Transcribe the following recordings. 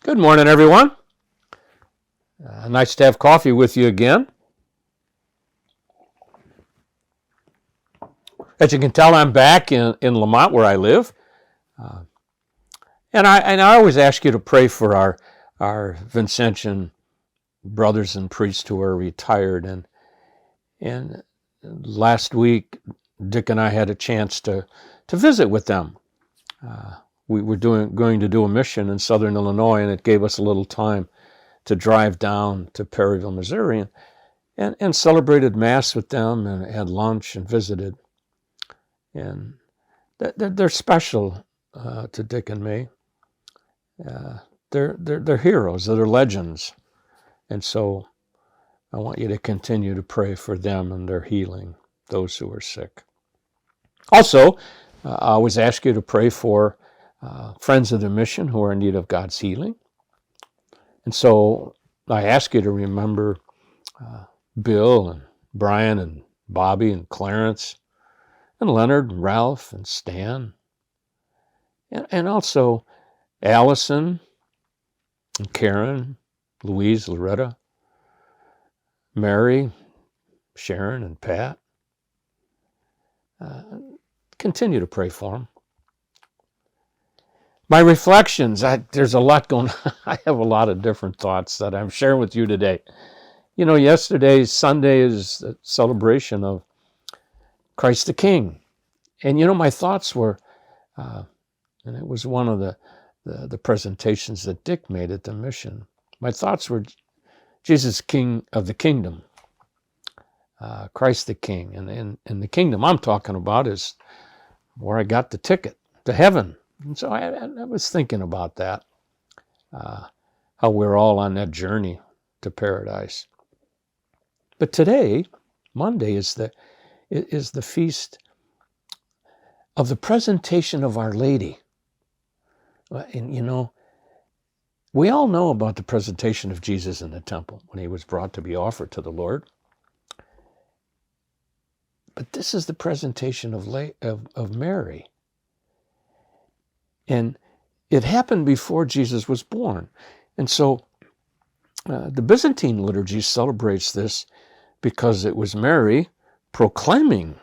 Good morning, everyone. Nice to have coffee with you again. As you can tell, I'm back in Lamont, where I live. And I always ask you to pray for our Vincentian brothers and priests who are retired. And last week, Dick and I had a chance to visit with them. We were going to do a mission in southern Illinois, and it gave us a little time to drive down to Perryville, Missouri, and celebrated Mass with them and had lunch and visited. And they're special to Dick and me. They're heroes. They're legends. And so I want you to continue to pray for them and their healing, those who are sick. Also, I always ask you to pray for friends of the mission who are in need of God's healing. And so I ask you to remember Bill and Brian and Bobby and Clarence and Leonard and Ralph and Stan. And also Allison and Karen, Louise, Loretta, Mary, Sharon, and Pat. Continue to pray for them. My reflections, there's a lot going on. I have a lot of different thoughts that I'm sharing with you today. You know, Sunday is the celebration of Christ the King. And, you know, my thoughts were, and it was one of the presentations that Dick made at the mission. My thoughts were Jesus, King of the Kingdom, Christ the King. And the kingdom I'm talking about is where I got the ticket to heaven. And so I was thinking about that, how we're all on that journey to paradise. But today, Monday, is the feast of the presentation of Our Lady. And, you know, we all know about the presentation of Jesus in the temple when he was brought to be offered to the Lord. But this is the presentation of Mary. And it happened before Jesus was born. And so the Byzantine liturgy celebrates this because it was Mary proclaiming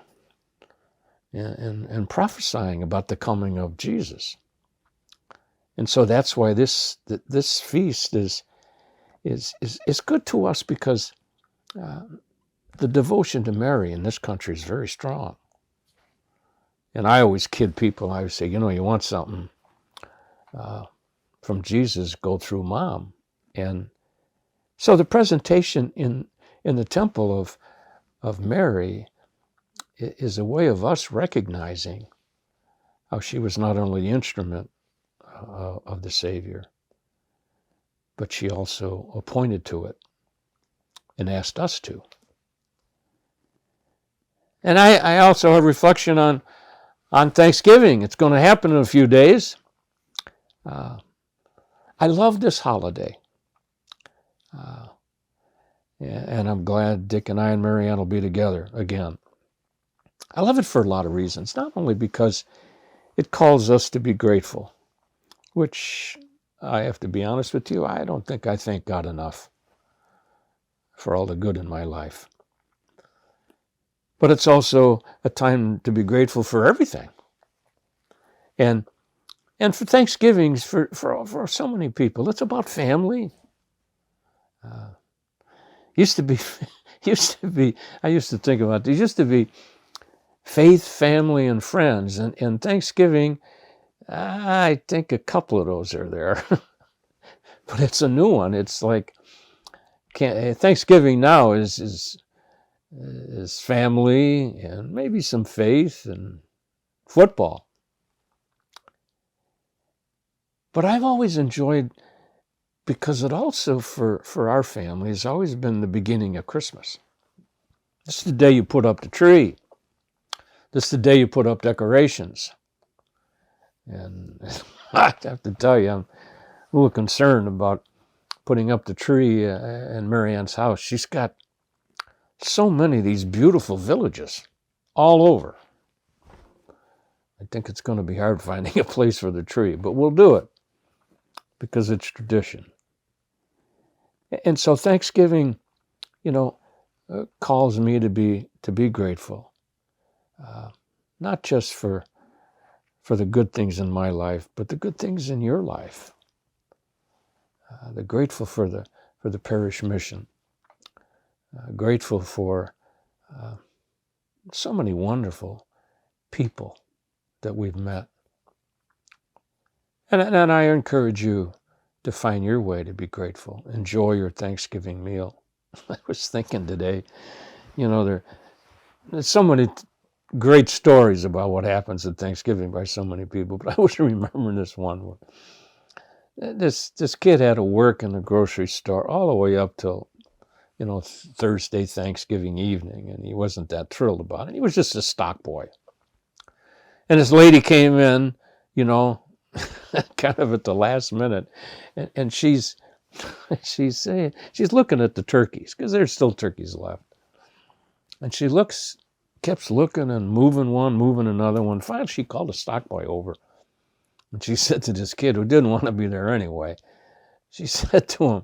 and prophesying about the coming of Jesus. And so that's why this feast is good to us, because the devotion to Mary in this country is very strong. And I always kid people. I would say, you know, you want something from Jesus, go through Mom. And so the presentation in the temple of Mary is a way of us recognizing how she was not only the instrument of the Savior, but she also appointed to it and asked us to. And I also have reflection on Thanksgiving. It's going to happen in a few days. I love this holiday. And I'm glad Dick and I and Marianne will be together again. I love it for a lot of reasons, not only because it calls us to be grateful, which I have to be honest with you, I don't think I thank God enough for all the good in my life. But it's also a time to be grateful for everything. And for Thanksgivings, for so many people, it's about family. I used to think about this. Used to be faith, family, and friends. And Thanksgiving, I think a couple of those are there. But it's a new one. It's like, Thanksgiving now is family and maybe some faith and football. But I've always enjoyed, because it also, for our family, has always been the beginning of Christmas. This is the day you put up the tree. This is the day you put up decorations. And I have to tell you, I'm a little concerned about putting up the tree in Marianne's house. She's got so many of these beautiful villages all over. I think it's going to be hard finding a place for the tree, but we'll do it. because it's tradition. And so Thanksgiving, calls me to be grateful, not just for the good things in my life, but the good things in your life. They're grateful for the parish mission. Grateful for so many wonderful people that we've met. And I encourage you to find your way to be grateful. Enjoy your Thanksgiving meal. I was thinking today, there's so many great stories about what happens at Thanksgiving by so many people, but I was remembering this one. This kid had to work in the grocery store all the way up till, Thursday, Thanksgiving evening, and he wasn't that thrilled about it. He was just a stock boy. And this lady came in, kind of at the last minute, and she's looking at the turkeys, because there's still turkeys left. And she kept looking and moving one, moving another one. Finally, she called a stock boy over. And she said to this kid who didn't want to be there anyway, she said to him,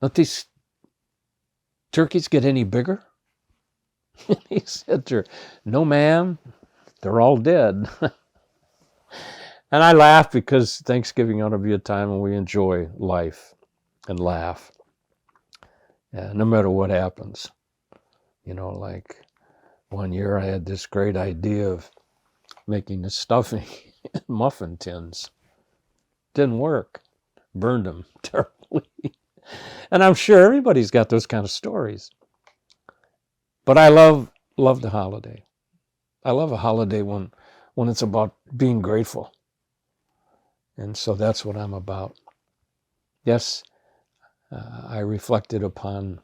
"Don't these turkeys get any bigger?" And he said to her, "No, ma'am, they're all dead." And I laughed, because Thanksgiving ought to be a time when we enjoy life and laugh, no matter what happens. Like one year I had this great idea of making the stuffing in muffin tins. Didn't work. Burned them terribly. And I'm sure everybody's got those kind of stories. But I love the holiday. I love a holiday when it's about being grateful. And so that's what I'm about. Yes, I reflected upon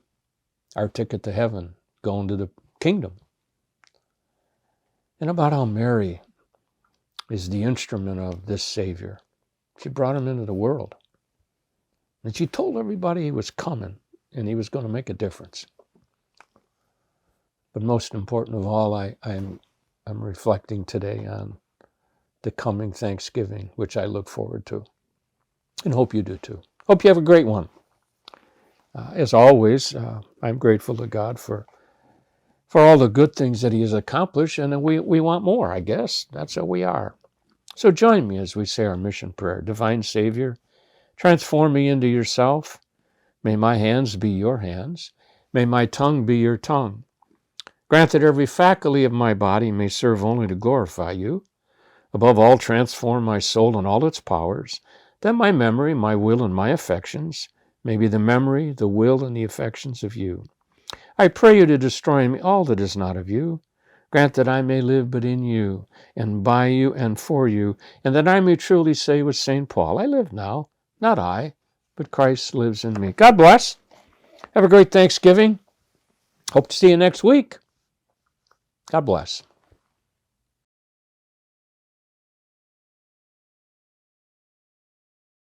our ticket to heaven, going to the kingdom, and about how Mary is the instrument of this Savior. She brought him into the world. And she told everybody he was coming and he was going to make a difference. But most important of all, I'm reflecting today on the coming Thanksgiving, which I look forward to, and hope you do too. Hope you have a great one. As always, I'm grateful to God for all the good things that he has accomplished, and we want more, I guess. That's how we are. So join me as we say our mission prayer. Divine Savior, transform me into yourself. May my hands be your hands. May my tongue be your tongue. Grant that every faculty of my body may serve only to glorify you. Above all, transform my soul and all its powers, that my memory, my will, and my affections may be the memory, the will, and the affections of you. I pray you to destroy in me all that is not of you. Grant that I may live but in you, and by you, and for you, and that I may truly say with St. Paul, I live now, not I, but Christ lives in me. God bless. Have a great Thanksgiving. Hope to see you next week. God bless.